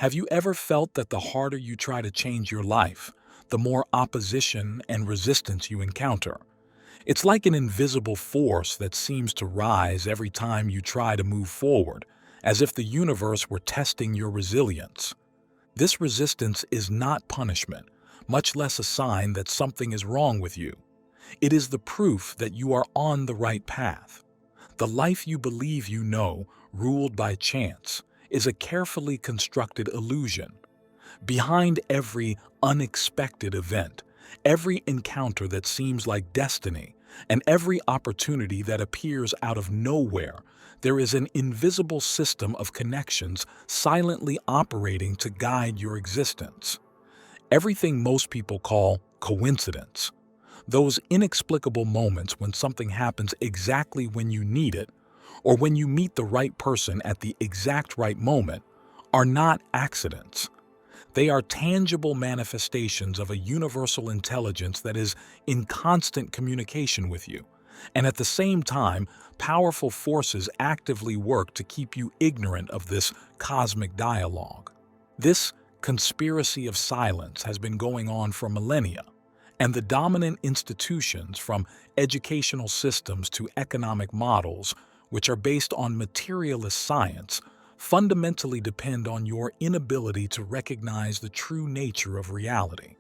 Have you ever felt that the harder you try to change your life, the more opposition and resistance you encounter? It's like an invisible force that seems to rise every time you try to move forward, as if the universe were testing your resilience. This resistance is not punishment, much less a sign that something is wrong with you. It is the proof that you are on the right path. The life you believe you know, ruled by chance, is a carefully constructed illusion. Behind every unexpected event, every encounter that seems like destiny, and every opportunity that appears out of nowhere, there is an invisible system of connections silently operating to guide your existence. Everything most people call coincidence, those inexplicable moments when something happens exactly when you need it, or when you meet the right person at the exact right moment, are not accidents. They are tangible manifestations of a universal intelligence that is in constant communication with you, and at the same time, powerful forces actively work to keep you ignorant of this cosmic dialogue. This conspiracy of silence has been going on for millennia, and the dominant institutions, from educational systems to economic models, which are based on materialist science, fundamentally depend on your inability to recognize the true nature of reality.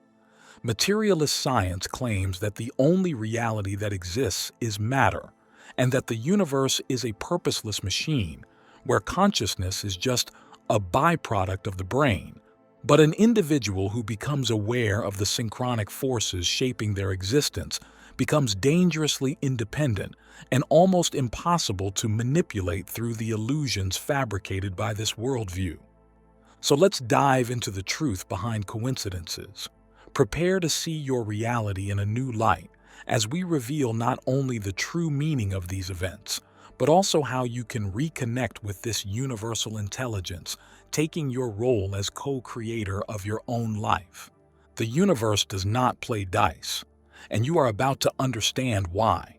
Materialist science claims that the only reality that exists is matter, and that the universe is a purposeless machine, where consciousness is just a byproduct of the brain. But an individual who becomes aware of the synchronic forces shaping their existence becomes dangerously independent and almost impossible to manipulate through the illusions fabricated by this worldview. So let's dive into the truth behind coincidences. Prepare to see your reality in a new light as we reveal not only the true meaning of these events, but also how you can reconnect with this universal intelligence, taking your role as co-creator of your own life. The universe does not play dice, and you are about to understand why.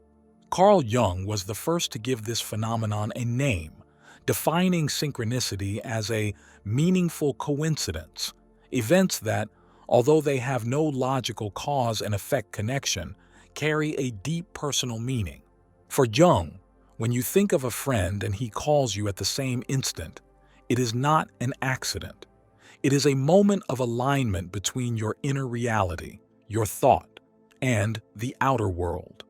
Carl Jung was the first to give this phenomenon a name, defining synchronicity as a meaningful coincidence, events that, although they have no logical cause and effect connection, carry a deep personal meaning. For Jung, when you think of a friend and he calls you at the same instant, it is not an accident. It is a moment of alignment between your inner reality, your thought, and the outer world.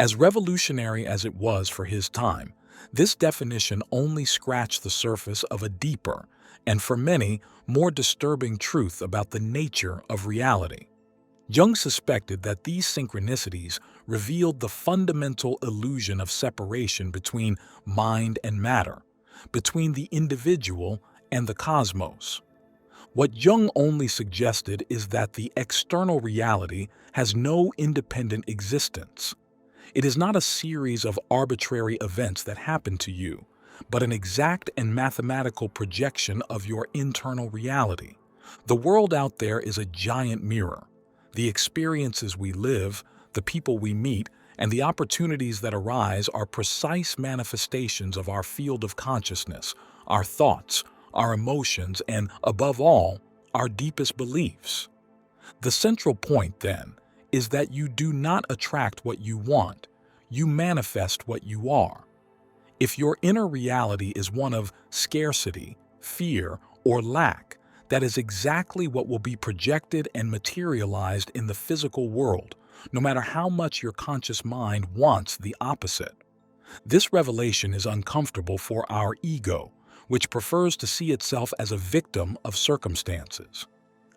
As revolutionary as it was for his time, this definition only scratched the surface of a deeper, and for many, more disturbing truth about the nature of reality. Jung suspected that these synchronicities revealed the fundamental illusion of separation between mind and matter, between the individual and the cosmos. What Jung only suggested is that the external reality has no independent existence. It is not a series of arbitrary events that happen to you, but an exact and mathematical projection of your internal reality. The world out there is a giant mirror. The experiences we live, the people we meet, and the opportunities that arise are precise manifestations of our field of consciousness, our thoughts, our emotions, and, above all, our deepest beliefs. The central point, then, is that you do not attract what you want, you manifest what you are. If your inner reality is one of scarcity, fear, or lack, that is exactly what will be projected and materialized in the physical world, no matter how much your conscious mind wants the opposite. This revelation is uncomfortable for our ego, which prefers to see itself as a victim of circumstances.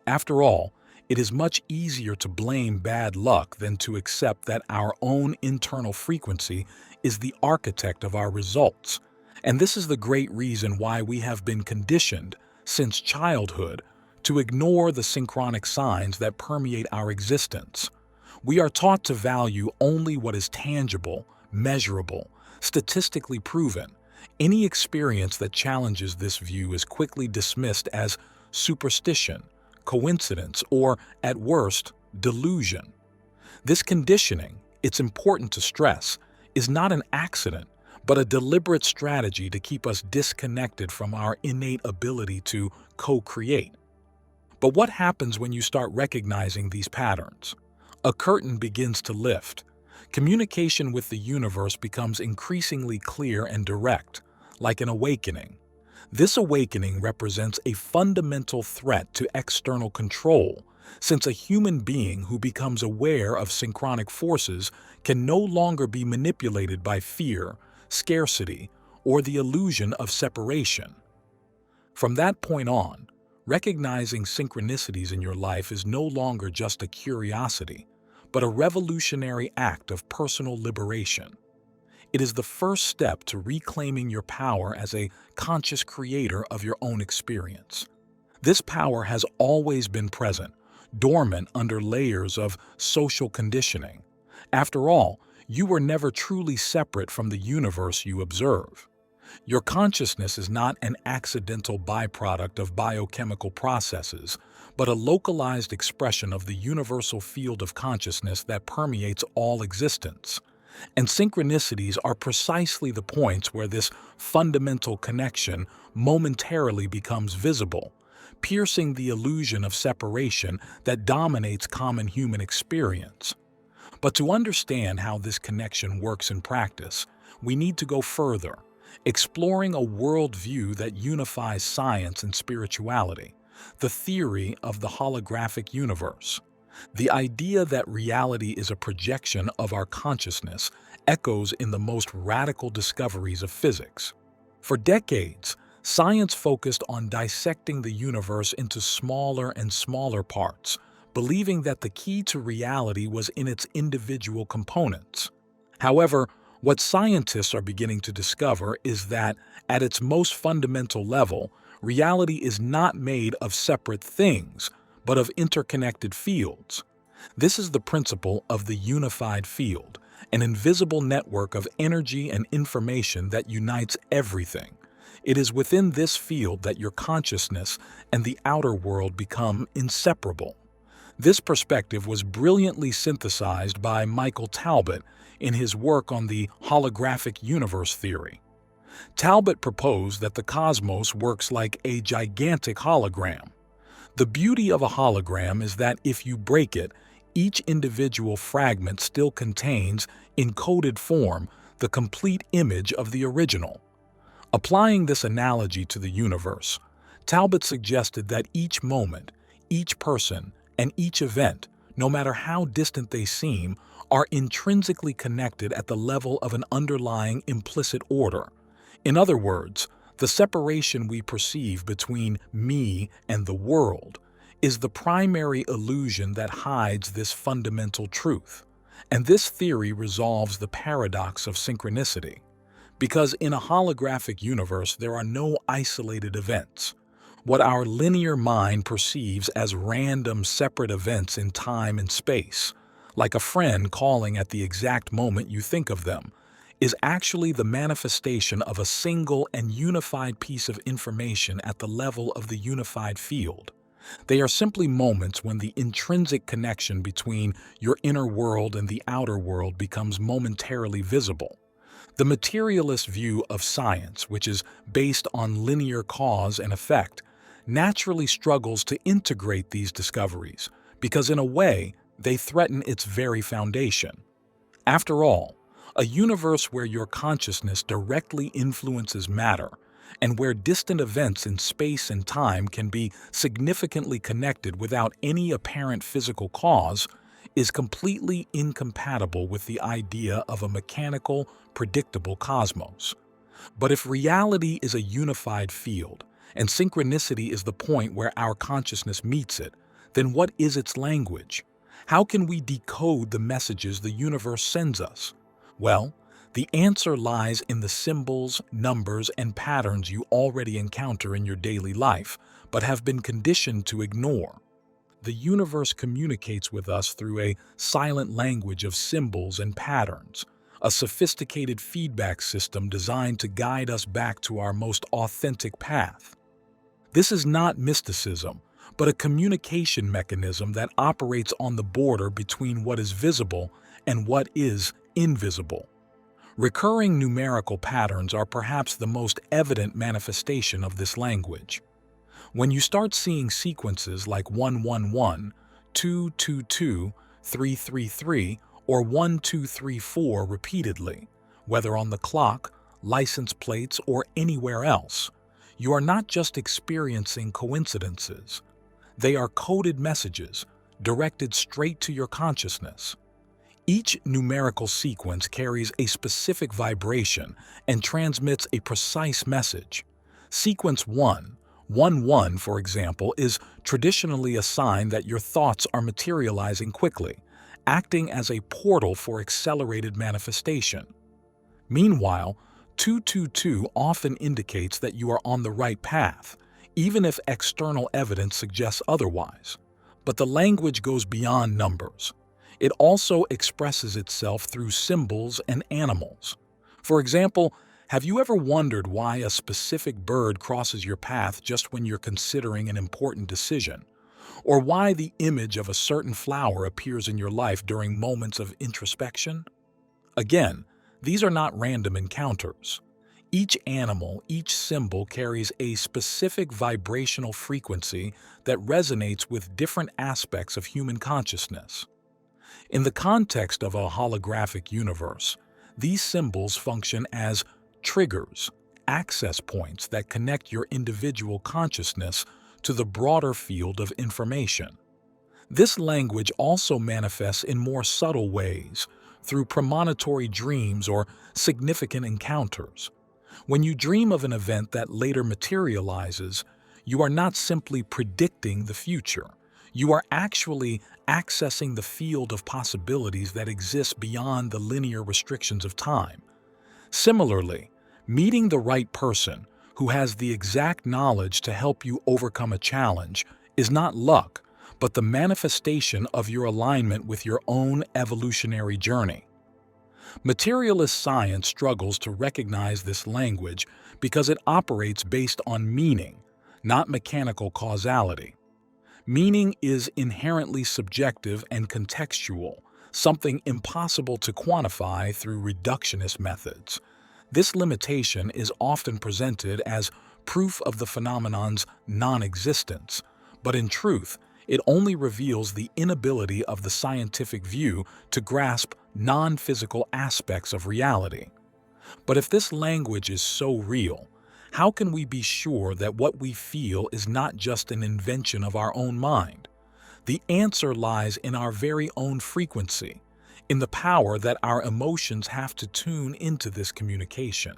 After all, it is much easier to blame bad luck than to accept that our own internal frequency is the architect of our results. And this is the great reason why we have been conditioned, since childhood, to ignore the synchronic signs that permeate our existence. We are taught to value only what is tangible, measurable, statistically proven. Any experience that challenges this view is quickly dismissed as superstition, coincidence, or, at worst, delusion. This conditioning, it's important to stress, is not an accident, but a deliberate strategy to keep us disconnected from our innate ability to co-create. But what happens when you start recognizing these patterns? A curtain begins to lift. Communication with the universe becomes increasingly clear and direct, like an awakening. This awakening represents a fundamental threat to external control, since a human being who becomes aware of synchronic forces can no longer be manipulated by fear, scarcity, or the illusion of separation. From that point on, recognizing synchronicities in your life is no longer just a curiosity, but a revolutionary act of personal liberation. It is the first step to reclaiming your power as a conscious creator of your own experience. This power has always been present, dormant under layers of social conditioning. After all, you were never truly separate from the universe you observe. Your consciousness is not an accidental byproduct of biochemical processes, but a localized expression of the universal field of consciousness that permeates all existence. And synchronicities are precisely the points where this fundamental connection momentarily becomes visible, piercing the illusion of separation that dominates common human experience. But to understand how this connection works in practice, we need to go further, exploring a worldview that unifies science and spirituality, the theory of the holographic universe. The idea that reality is a projection of our consciousness echoes in the most radical discoveries of physics. For decades, science focused on dissecting the universe into smaller and smaller parts, believing that the key to reality was in its individual components. However, what scientists are beginning to discover is that, at its most fundamental level, reality is not made of separate things, but of interconnected fields. This is the principle of the unified field, an invisible network of energy and information that unites everything. It is within this field that your consciousness and the outer world become inseparable. This perspective was brilliantly synthesized by Michael Talbot in his work on the holographic universe theory. Talbot proposed that the cosmos works like a gigantic hologram. The beauty of a hologram is that if you break it, each individual fragment still contains, in coded form, the complete image of the original. Applying this analogy to the universe, Talbot suggested that each moment, each person, and each event, no matter how distant they seem, are intrinsically connected at the level of an underlying implicit order. In other words, the separation we perceive between me and the world is the primary illusion that hides this fundamental truth. And this theory resolves the paradox of synchronicity. Because in a holographic universe, there are no isolated events. What our linear mind perceives as random separate events in time and space, like a friend calling at the exact moment you think of them, is actually the manifestation of a single and unified piece of information at the level of the unified field. They are simply moments when the intrinsic connection between your inner world and the outer world becomes momentarily visible. The materialist view of science, which is based on linear cause and effect, naturally struggles to integrate these discoveries because, in a way, they threaten its very foundation. After all, a universe where your consciousness directly influences matter and where distant events in space and time can be significantly connected without any apparent physical cause is completely incompatible with the idea of a mechanical, predictable cosmos. But if reality is a unified field, and synchronicity is the point where our consciousness meets it, then what is its language? How can we decode the messages the universe sends us? Well, the answer lies in the symbols, numbers, and patterns you already encounter in your daily life, but have been conditioned to ignore. The universe communicates with us through a silent language of symbols and patterns, a sophisticated feedback system designed to guide us back to our most authentic path. This is not mysticism, but a communication mechanism that operates on the border between what is visible and what is invisible. Recurring numerical patterns are perhaps the most evident manifestation of this language. When you start seeing sequences like 111, 222, 333, or 1234 repeatedly, whether on the clock, license plates, or anywhere else, you are not just experiencing coincidences. They are coded messages directed straight to your consciousness. Each numerical sequence carries a specific vibration and transmits a precise message. Sequence 111, for example, is traditionally a sign that your thoughts are materializing quickly, acting as a portal for accelerated manifestation. Meanwhile, 222 often indicates that you are on the right path, even if external evidence suggests otherwise. But the language goes beyond numbers. It also expresses itself through symbols and animals. For example, have you ever wondered why a specific bird crosses your path just when you're considering an important decision? Or why the image of a certain flower appears in your life during moments of introspection? Again, these are not random encounters. Each animal, each symbol carries a specific vibrational frequency that resonates with different aspects of human consciousness. In the context of a holographic universe, these symbols function as triggers, access points that connect your individual consciousness to the broader field of information. This language also manifests in more subtle ways, through premonitory dreams or significant encounters. When you dream of an event that later materializes, you are not simply predicting the future. You are actually accessing the field of possibilities that exists beyond the linear restrictions of time. Similarly, meeting the right person who has the exact knowledge to help you overcome a challenge is not luck, but the manifestation of your alignment with your own evolutionary journey. Materialist science struggles to recognize this language because it operates based on meaning, not mechanical causality. Meaning is inherently subjective and contextual, something impossible to quantify through reductionist methods. This limitation is often presented as proof of the phenomenon's non-existence, but in truth, it only reveals the inability of the scientific view to grasp non-physical aspects of reality. But if this language is so real, how can we be sure that what we feel is not just an invention of our own mind? The answer lies in our very own frequency, in the power that our emotions have to tune into this communication.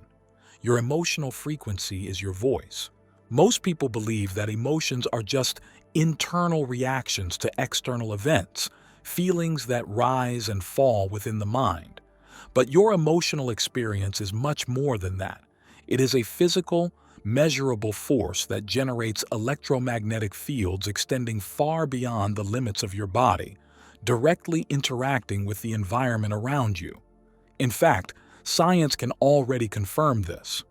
Your emotional frequency is your voice. Most people believe that emotions are just internal reactions to external events, feelings that rise and fall within the mind. But your emotional experience is much more than that. It is a physical, measurable force that generates electromagnetic fields extending far beyond the limits of your body, directly interacting with the environment around you. In fact, science can already confirm this.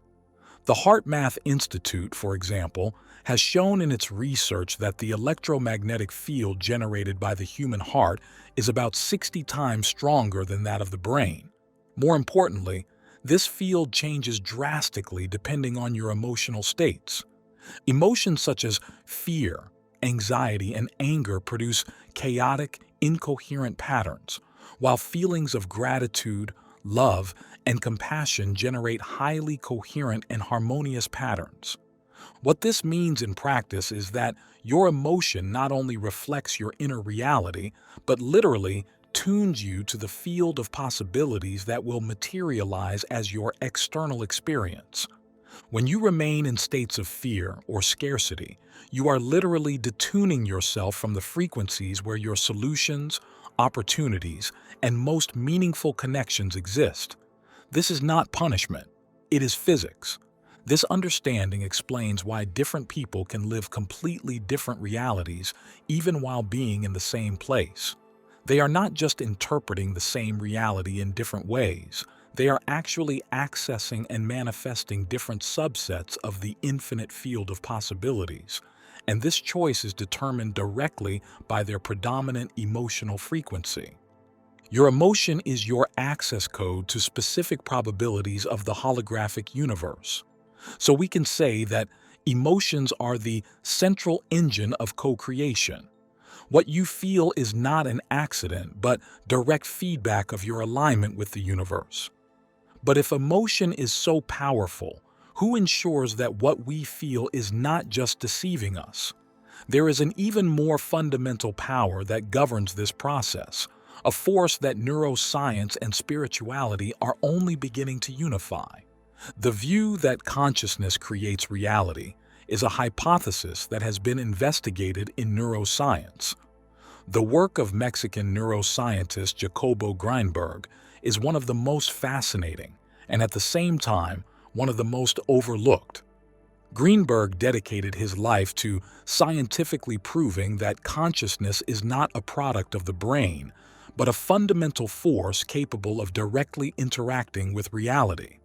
The HeartMath Institute, for example, has shown in its research that the electromagnetic field generated by the human heart is about 60 times stronger than that of the brain. More importantly, this field changes drastically depending on your emotional states. Emotions such as fear, anxiety, and anger produce chaotic, incoherent patterns, while feelings of gratitude, love, and compassion generate highly coherent and harmonious patterns. What this means in practice is that your emotion not only reflects your inner reality, but literally tunes you to the field of possibilities that will materialize as your external experience. When you remain in states of fear or scarcity, you are literally detuning yourself from the frequencies where your solutions, opportunities, and most meaningful connections exist. This is not punishment, it is physics. This understanding explains why different people can live completely different realities even while being in the same place. They are not just interpreting the same reality in different ways, they are actually accessing and manifesting different subsets of the infinite field of possibilities, and this choice is determined directly by their predominant emotional frequency. Your emotion is your access code to specific probabilities of the holographic universe. So we can say that emotions are the central engine of co-creation. What you feel is not an accident, but direct feedback of your alignment with the universe. But if emotion is so powerful, who ensures that what we feel is not just deceiving us? There is an even more fundamental power that governs this process, a force that neuroscience and spirituality are only beginning to unify. The view that consciousness creates reality is a hypothesis that has been investigated in neuroscience. The work of Mexican neuroscientist Jacobo Greenberg is one of the most fascinating and at the same time one of the most overlooked. Greenberg dedicated his life to scientifically proving that consciousness is not a product of the brain, but a fundamental force capable of directly interacting with reality.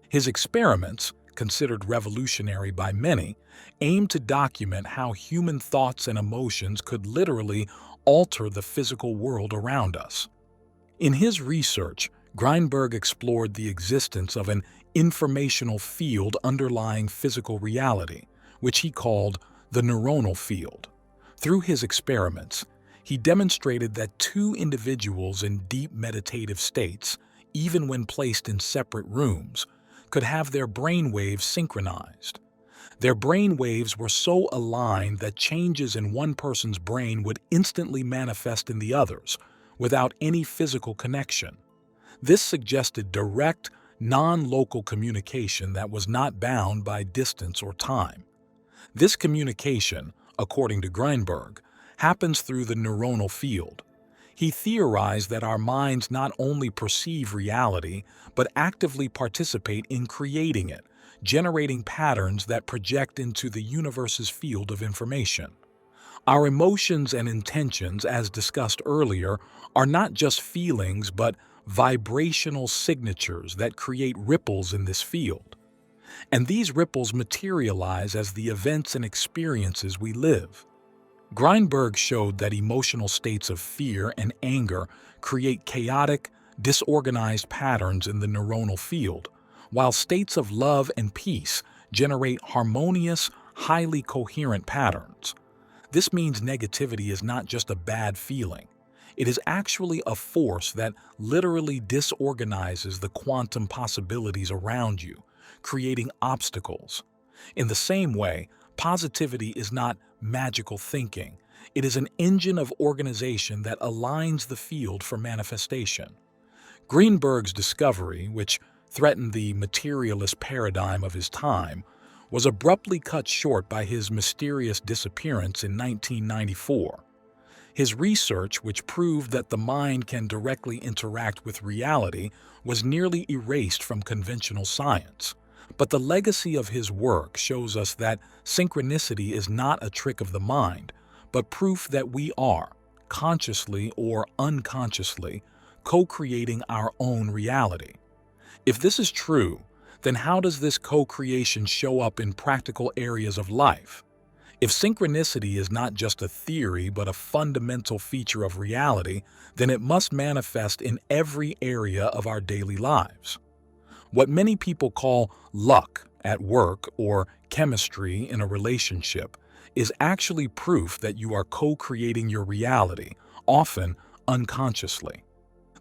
His experiments, considered revolutionary by many, aimed to document how human thoughts and emotions could literally alter the physical world around us. In his research, Greenberg explored the existence of an informational field underlying physical reality, which he called the neuronal field. Through his experiments, he demonstrated that two individuals in deep meditative states, even when placed in separate rooms, could have their brain waves synchronized. Their brain waves were so aligned that changes in one person's brain would instantly manifest in the other's, without any physical connection. This suggested direct, non-local communication that was not bound by distance or time. This communication, according to Greenberg, happens through the neuronal field. He theorized that our minds not only perceive reality, but actively participate in creating it, generating patterns that project into the universe's field of information. Our emotions and intentions, as discussed earlier, are not just feelings but vibrational signatures that create ripples in this field. And these ripples materialize as the events and experiences we live. Greenberg showed that emotional states of fear and anger create chaotic, disorganized patterns in the neuronal field, while states of love and peace generate harmonious, highly coherent patterns. This means negativity is not just a bad feeling. It is actually a force that literally disorganizes the quantum possibilities around you, creating obstacles. In the same way, positivity is not magical thinking. It is an engine of organization that aligns the field for manifestation. Greenberg's discovery, which threatened the materialist paradigm of his time, was abruptly cut short by his mysterious disappearance in 1994. His research, which proved that the mind can directly interact with reality, was nearly erased from conventional science. But the legacy of his work shows us that synchronicity is not a trick of the mind, but proof that we are, consciously or unconsciously, co-creating our own reality. If this is true, then how does this co-creation show up in practical areas of life? If synchronicity is not just a theory but a fundamental feature of reality, then it must manifest in every area of our daily lives. What many people call luck at work or chemistry in a relationship is actually proof that you are co-creating your reality, often unconsciously.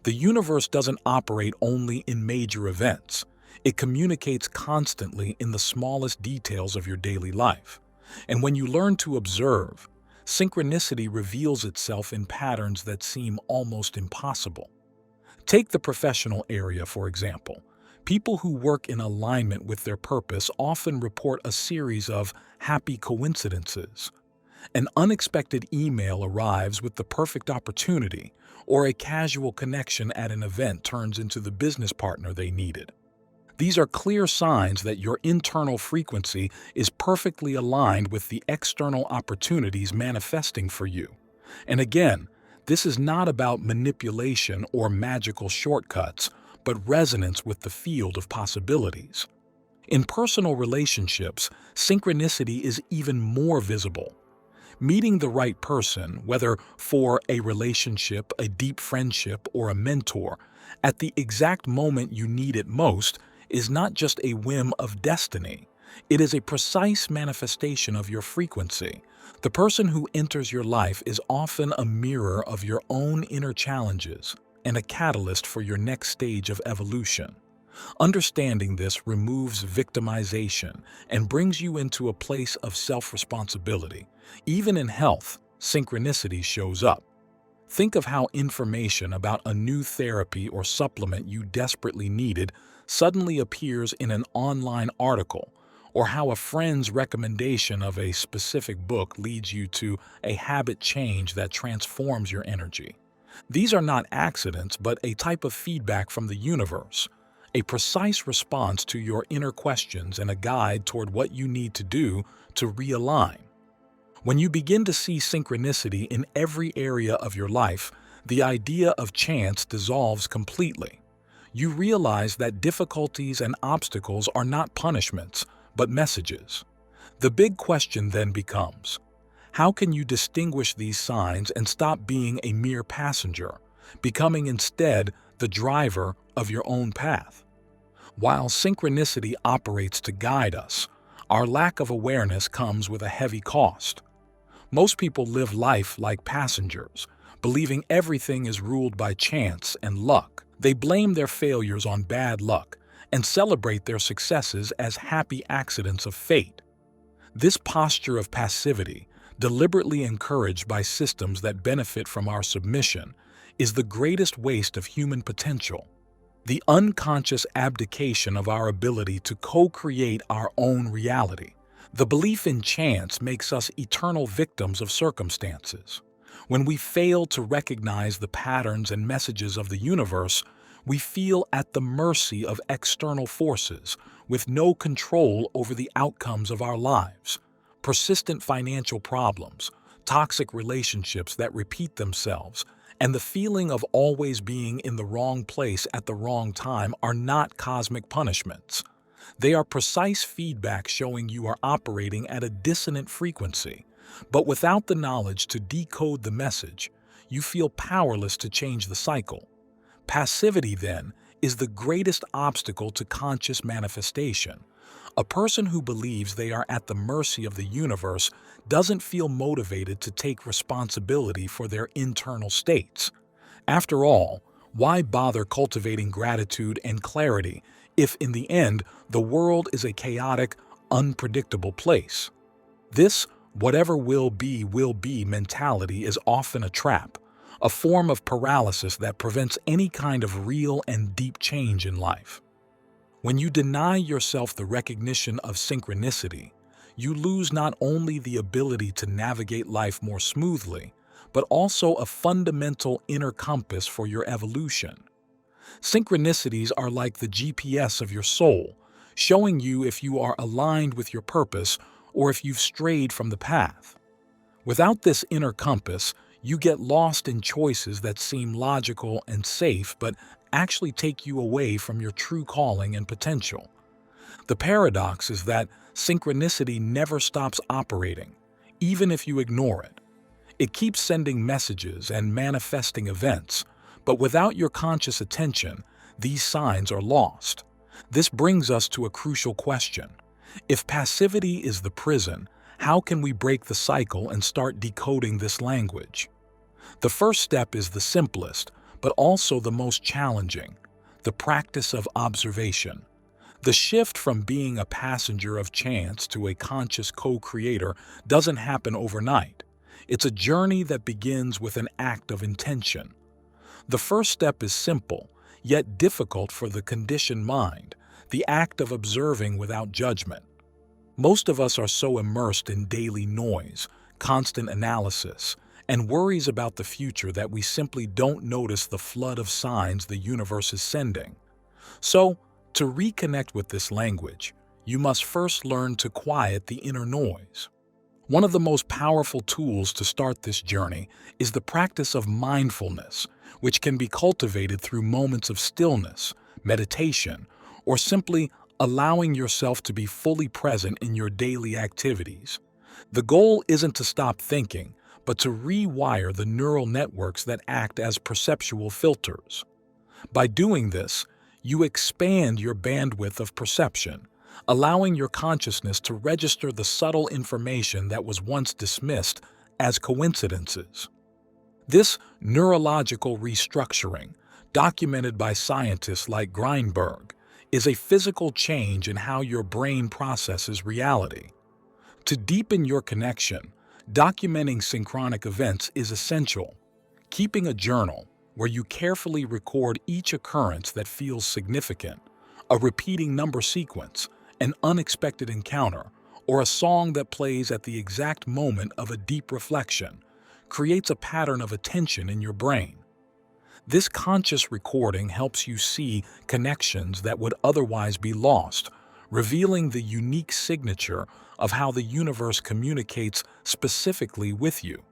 The universe doesn't operate only in major events. It communicates constantly in the smallest details of your daily life. And when you learn to observe, synchronicity reveals itself in patterns that seem almost impossible. Take the professional area, for example. People who work in alignment with their purpose often report a series of happy coincidences. An unexpected email arrives with the perfect opportunity, or a casual connection at an event turns into the business partner they needed. These are clear signs that your internal frequency is perfectly aligned with the external opportunities manifesting for you. And again, this is not about manipulation or magical shortcuts, but resonance with the field of possibilities. In personal relationships, synchronicity is even more visible. Meeting the right person, whether for a relationship, a deep friendship, or a mentor, at the exact moment you need it most, is not just a whim of destiny. It is a precise manifestation of your frequency. The person who enters your life is often a mirror of your own inner challenges and a catalyst for your next stage of evolution. Understanding this removes victimization and brings you into a place of self-responsibility. Even in health, synchronicity shows up. Think of how information about a new therapy or supplement you desperately needed suddenly appears in an online article, or how a friend's recommendation of a specific book leads you to a habit change that transforms your energy. These are not accidents, but a type of feedback from the universe, a precise response to your inner questions and a guide toward what you need to do to realign. When you begin to see synchronicity in every area of your life, the idea of chance dissolves completely. You realize that difficulties and obstacles are not punishments, but messages. The big question then becomes, how can you distinguish these signs and stop being a mere passenger, becoming instead the driver of your own path? While synchronicity operates to guide us, our lack of awareness comes with a heavy cost. Most people live life like passengers, believing everything is ruled by chance and luck. They blame their failures on bad luck and celebrate their successes as happy accidents of fate. This posture of passivity, deliberately encouraged by systems that benefit from our submission, is the greatest waste of human potential. The unconscious abdication of our ability to co-create our own reality. The belief in chance makes us eternal victims of circumstances. When we fail to recognize the patterns and messages of the universe, we feel at the mercy of external forces, with no control over the outcomes of our lives. Persistent financial problems, toxic relationships that repeat themselves, and the feeling of always being in the wrong place at the wrong time are not cosmic punishments. They are precise feedback showing you are operating at a dissonant frequency. But without the knowledge to decode the message, you feel powerless to change the cycle. Passivity, then, is the greatest obstacle to conscious manifestation. A person who believes they are at the mercy of the universe doesn't feel motivated to take responsibility for their internal states. After all, why bother cultivating gratitude and clarity if, in the end, the world is a chaotic, unpredictable place? This whatever will be mentality is often a trap, a form of paralysis that prevents any kind of real and deep change in life. When you deny yourself the recognition of synchronicity, you lose not only the ability to navigate life more smoothly, but also a fundamental inner compass for your evolution. Synchronicities are like the GPS of your soul, showing you if you are aligned with your purpose or if you've strayed from the path. Without this inner compass, you get lost in choices that seem logical and safe but actually take you away from your true calling and potential. The paradox is that synchronicity never stops operating, even if you ignore it. It keeps sending messages and manifesting events, but without your conscious attention, these signs are lost. This brings us to a crucial question. If passivity is the prison, how can we break the cycle and start decoding this language? The first step is the simplest, but also the most challenging: the practice of observation. The shift from being a passenger of chance to a conscious co-creator doesn't happen overnight. It's a journey that begins with an act of intention. The first step is simple, yet difficult for the conditioned mind: the act of observing without judgment. Most of us are so immersed in daily noise, constant analysis, and worries about the future that we simply don't notice the flood of signs the universe is sending. So, to reconnect with this language, you must first learn to quiet the inner noise. One of the most powerful tools to start this journey is the practice of mindfulness, which can be cultivated through moments of stillness, meditation, or simply allowing yourself to be fully present in your daily activities. The goal isn't to stop thinking, but to rewire the neural networks that act as perceptual filters. By doing this, you expand your bandwidth of perception, allowing your consciousness to register the subtle information that was once dismissed as coincidences. This neurological restructuring, documented by scientists like Greenberg, is a physical change in how your brain processes reality. To deepen your connection, documenting synchronic events is essential. Keeping a journal where you carefully record each occurrence that feels significant, a repeating number sequence, an unexpected encounter, or a song that plays at the exact moment of a deep reflection, creates a pattern of attention in your brain. This conscious recording helps you see connections that would otherwise be lost, revealing the unique signature of how the universe communicates specifically with you.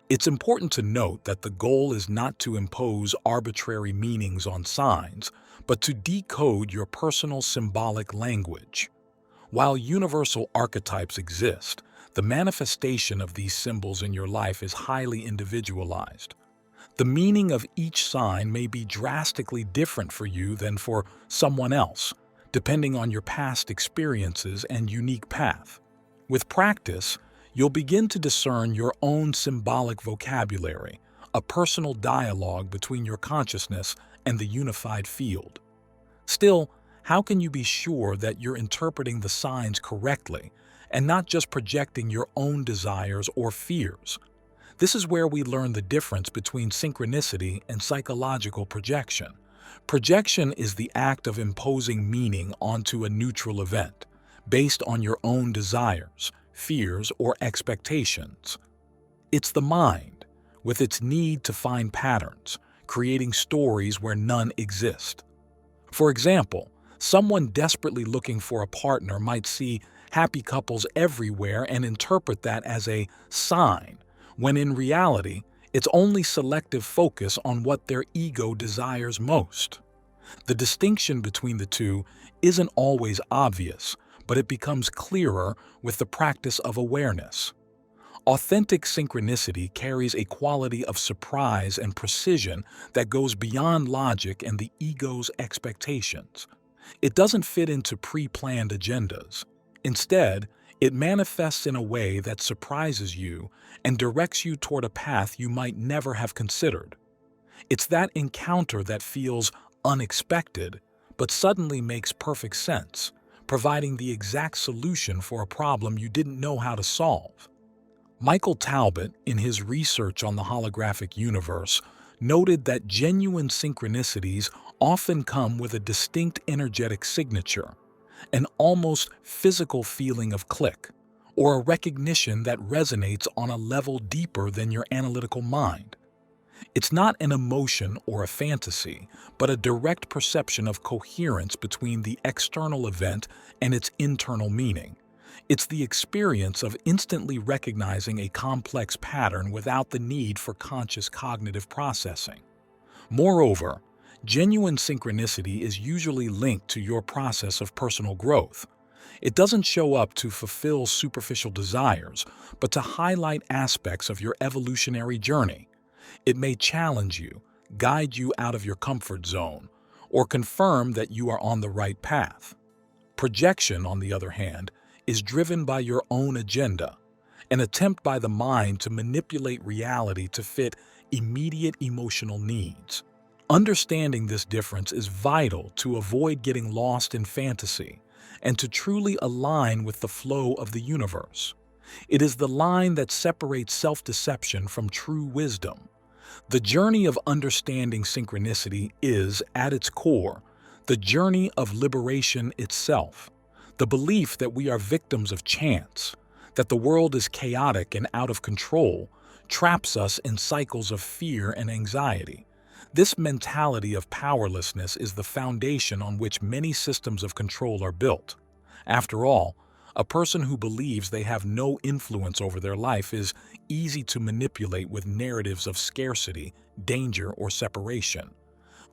It's important to note that the goal is not to impose arbitrary meanings on signs, but to decode your personal symbolic language. While universal archetypes exist, the manifestation of these symbols in your life is highly individualized. The meaning of each sign may be drastically different for you than for someone else, depending on your past experiences and unique path. With practice, you'll begin to discern your own symbolic vocabulary, a personal dialogue between your consciousness and the unified field. Still, how can you be sure that you're interpreting the signs correctly and not just projecting your own desires or fears? This is where we learn the difference between synchronicity and psychological projection. Projection is the act of imposing meaning onto a neutral event, based on your own desires, fears, or expectations. It's the mind, with its need to find patterns, creating stories where none exist. For example, someone desperately looking for a partner might see happy couples everywhere and interpret that as a sign, when in reality, it's only selective focus on what their ego desires most. The distinction between the two isn't always obvious, but it becomes clearer with the practice of awareness. Authentic synchronicity carries a quality of surprise and precision that goes beyond logic and the ego's expectations. It doesn't fit into pre-planned agendas. Instead, it manifests in a way that surprises you and directs you toward a path you might never have considered. It's that encounter that feels unexpected, but suddenly makes perfect sense, providing the exact solution for a problem you didn't know how to solve. Michael Talbot, in his research on the holographic universe, noted that genuine synchronicities often come with a distinct energetic signature, an almost physical feeling of click, or a recognition that resonates on a level deeper than your analytical mind. It's not an emotion or a fantasy, but a direct perception of coherence between the external event and its internal meaning. It's the experience of instantly recognizing a complex pattern without the need for conscious cognitive processing. Moreover, genuine synchronicity is usually linked to your process of personal growth. It doesn't show up to fulfill superficial desires, but to highlight aspects of your evolutionary journey. It may challenge you, guide you out of your comfort zone, or confirm that you are on the right path. Projection, on the other hand, is driven by your own agenda, an attempt by the mind to manipulate reality to fit immediate emotional needs. Understanding this difference is vital to avoid getting lost in fantasy and to truly align with the flow of the universe. It is the line that separates self-deception from true wisdom. The journey of understanding synchronicity is, at its core, the journey of liberation itself, the belief that we are victims of chance, that the world is chaotic and out of control, traps us in cycles of fear and anxiety. This mentality of powerlessness is the foundation on which many systems of control are built. After all, a person who believes they have no influence over their life is easy to manipulate with narratives of scarcity, danger, or separation.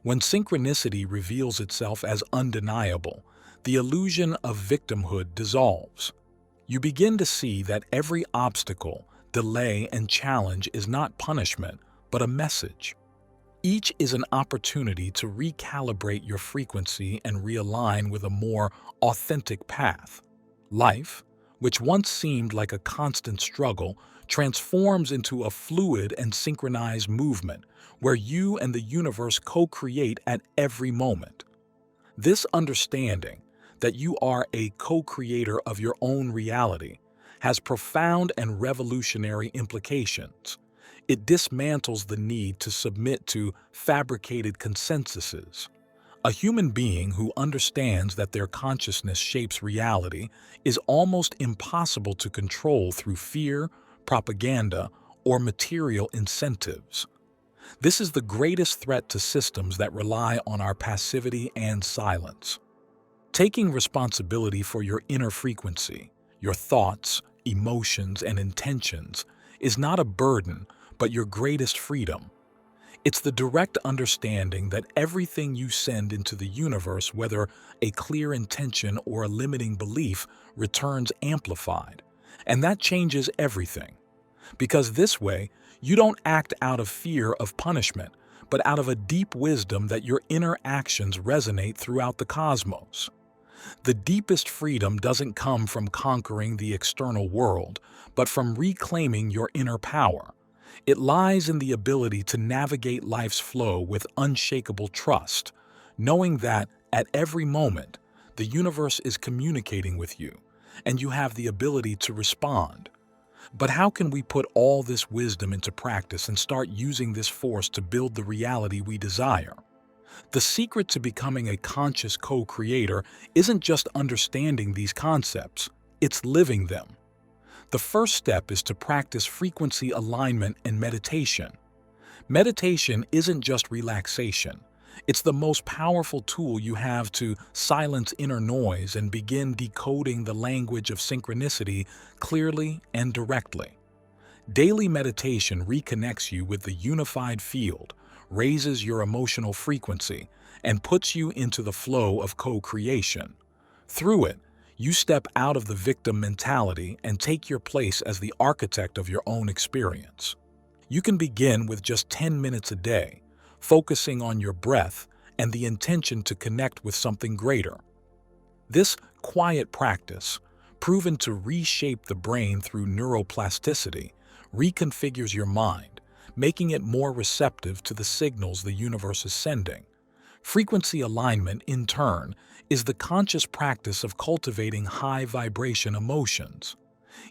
When synchronicity reveals itself as undeniable, the illusion of victimhood dissolves. You begin to see that every obstacle, delay, and challenge is not punishment, but a message. Each is an opportunity to recalibrate your frequency and realign with a more authentic path. Life, which once seemed like a constant struggle, transforms into a fluid and synchronized movement where you and the universe co-create at every moment. This understanding that you are a co-creator of your own reality has profound and revolutionary implications. It dismantles the need to submit to fabricated consensuses. A human being who understands that their consciousness shapes reality is almost impossible to control through fear, propaganda, or material incentives. This is the greatest threat to systems that rely on our passivity and silence. Taking responsibility for your inner frequency, your thoughts, emotions, and intentions is not a burden, but your greatest freedom. It's the direct understanding that everything you send into the universe, whether a clear intention or a limiting belief, returns amplified. And that changes everything. Because this way, you don't act out of fear of punishment, but out of a deep wisdom that your inner actions resonate throughout the cosmos. The deepest freedom doesn't come from conquering the external world, but from reclaiming your inner power. It lies in the ability to navigate life's flow with unshakable trust, knowing that, at every moment, the universe is communicating with you, and you have the ability to respond. But how can we put all this wisdom into practice and start using this force to build the reality we desire? The secret to becoming a conscious co-creator isn't just understanding these concepts, it's living them. The first step is to practice frequency alignment and meditation. Meditation isn't just relaxation. It's the most powerful tool you have to silence inner noise and begin decoding the language of synchronicity clearly and directly. Daily meditation reconnects you with the unified field, raises your emotional frequency, and puts you into the flow of co-creation. Through it, you step out of the victim mentality and take your place as the architect of your own experience. You can begin with just 10 minutes a day, focusing on your breath and the intention to connect with something greater. This quiet practice, proven to reshape the brain through neuroplasticity, reconfigures your mind, making it more receptive to the signals the universe is sending. Frequency alignment, in turn, is the conscious practice of cultivating high-vibration emotions.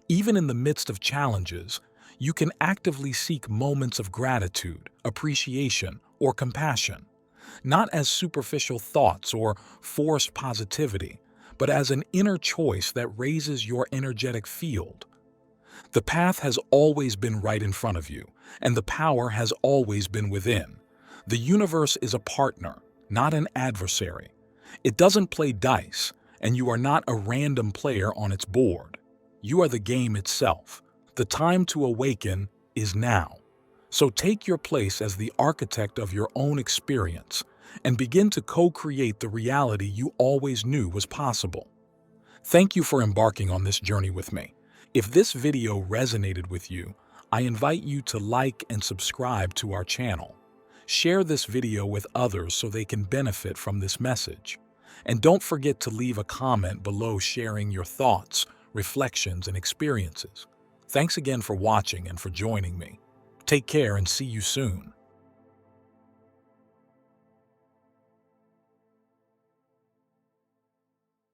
Even in the midst of challenges, you can actively seek moments of gratitude, appreciation, or compassion, not as superficial thoughts or forced positivity, but as an inner choice that raises your energetic field. The path has always been right in front of you, and the power has always been within. The universe is a partner, not an adversary. It doesn't play dice, and you are not a random player on its board. You are the game itself. The time to awaken is now. So take your place as the architect of your own experience and begin to co-create the reality you always knew was possible. Thank you for embarking on this journey with me. If this video resonated with you, I invite you to like and subscribe to our channel. Share this video with others so they can benefit from this message. And don't forget to leave a comment below sharing your thoughts, reflections, and experiences. Thanks again for watching and for joining me. Take care and see you soon.